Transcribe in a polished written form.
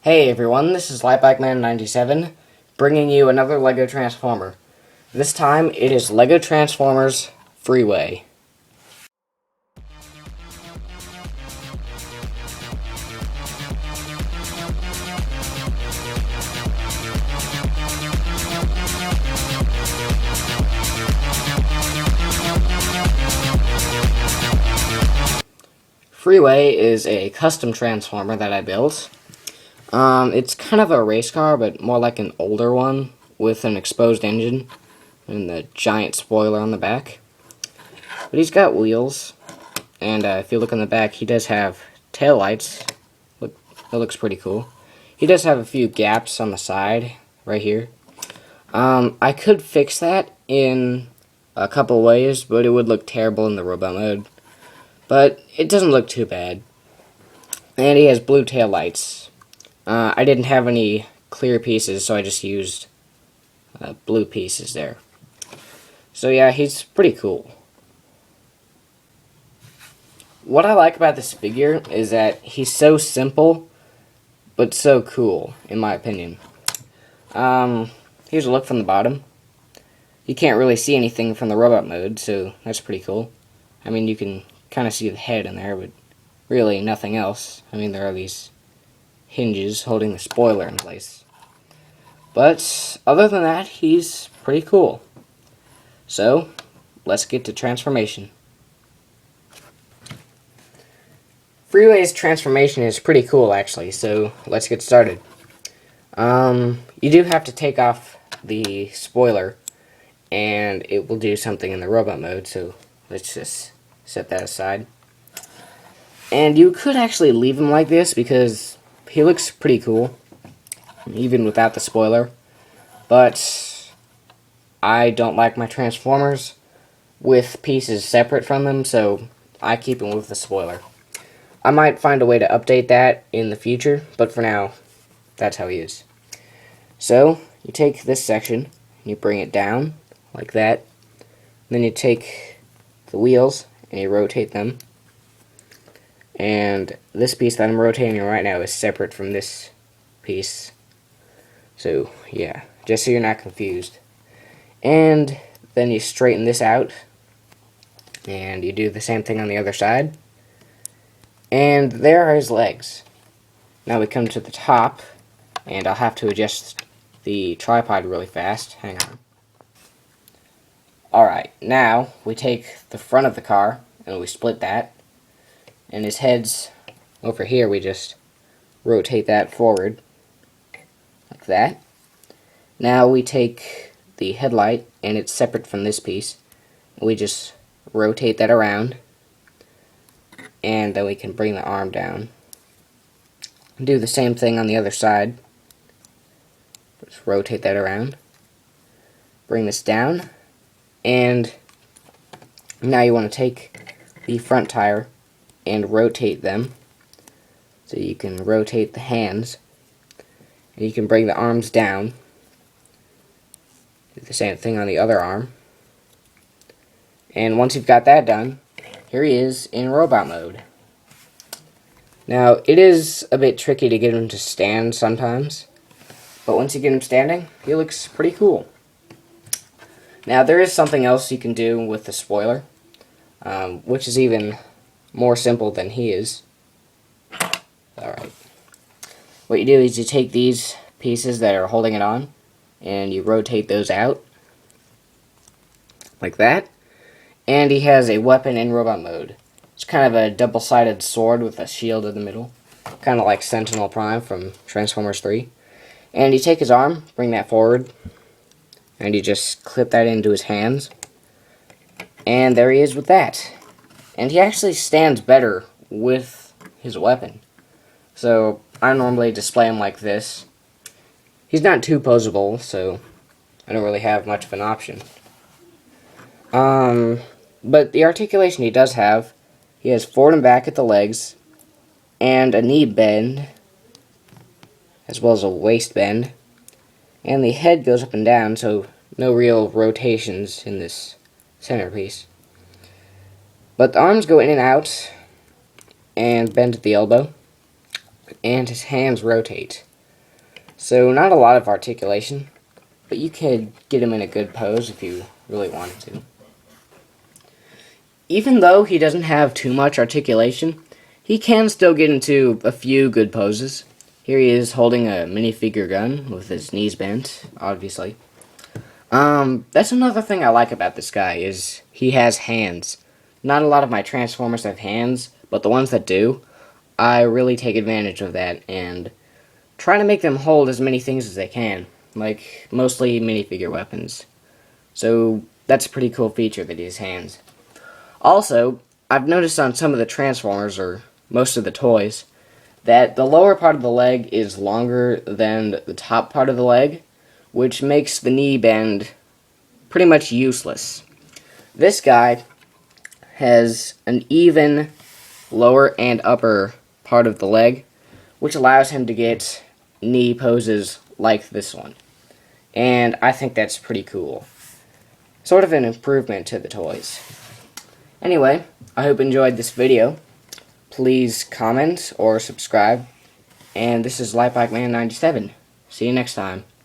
Hey everyone, this is Lightbikeman97, bringing you another LEGO Transformer. This time, it is LEGO Transformers Freeway. Freeway is a custom Transformer that I built. It's kind of a race car, but more like an older one, with an exposed engine and the giant spoiler on the back. But he's got wheels, and if you look in the back, he does have tail lights. Look, that looks pretty cool. He does have a few gaps on the side, right here. I could fix that in a couple ways, but it would look terrible in the robot mode. But it doesn't look too bad. And he has blue tail lights. I didn't have any clear pieces, so I just used blue pieces there. So yeah, he's pretty cool. What I like about this figure is that he's so simple, but so cool, in my opinion. Here's a look from the bottom. You can't really see anything from the robot mode, so that's pretty cool. I mean, you can kind of see the head in there, but really nothing else. I mean, there are these hinges holding the spoiler in place. But other than that, he's pretty cool. So, let's get to transformation. Freeway's transformation is pretty cool, actually, so let's get started. You do have to take off the spoiler, and it will do something in the robot mode, so let's just set that aside. And you could actually leave him like this, because he looks pretty cool, even without the spoiler. But I don't like my Transformers with pieces separate from them, so I keep him with the spoiler. I might find a way to update that in the future, but for now, that's how he is. So, you take this section, and you bring it down, like that. Then you take the wheels, and you rotate them. And this piece that I'm rotating right now is separate from this piece. So, yeah, just so you're not confused. And then you straighten this out, and you do the same thing on the other side. And there are his legs. Now we come to the top, and I'll have to adjust the tripod really fast. Hang on. Alright, now we take the front of the car, and we split that. And his head's over here, we just rotate that forward, like that. Now we take the headlight, and it's separate from this piece. We just rotate that around. And then we can bring the arm down. Do the same thing on the other side. Just rotate that around. Bring this down. And now you want to take the front tire and rotate them. So you can rotate the hands. And you can bring the arms down. Do the same thing on the other arm. And once you've got that done, here he is in robot mode. Now, it is a bit tricky to get him to stand sometimes, but once you get him standing, he looks pretty cool. Now, there is something else you can do with the spoiler, which is even more simple than he is. Alright. What you do is you take these pieces that are holding it on, and you rotate those out, like that. And he has a weapon in robot mode. It's kind of a double-sided sword with a shield in the middle. Kind of like Sentinel Prime from Transformers 3. And you take his arm, bring that forward, and you just clip that into his hands. And there he is with that. And he actually stands better with his weapon. So I normally display him like this. He's not too posable, so I don't really have much of an option. But the articulation he does have, he has forward and back at the legs, and a knee bend, as well as a waist bend, and the head goes up and down, so no real rotations in this centerpiece. But the arms go in and out, and bend at the elbow, and his hands rotate. So not a lot of articulation, but you could get him in a good pose if you really wanted to. Even though he doesn't have too much articulation, he can still get into a few good poses. Here he is holding a minifigure gun with his knees bent, obviously. That's another thing I like about this guy, is he has hands. Not a lot of my Transformers have hands, but the ones that do, I really take advantage of that and try to make them hold as many things as they can, like mostly minifigure weapons. So that's a pretty cool feature that he has hands. Also, I've noticed on some of the Transformers, or most of the toys, that the lower part of the leg is longer than the top part of the leg, which makes the knee bend pretty much useless. This guy has an even lower and upper part of the leg, which allows him to get knee poses like this one. And I think that's pretty cool. Sort of an improvement to the toys. Anyway, I hope you enjoyed this video. Please comment or subscribe. And this is Lightbikeman97. See you next time.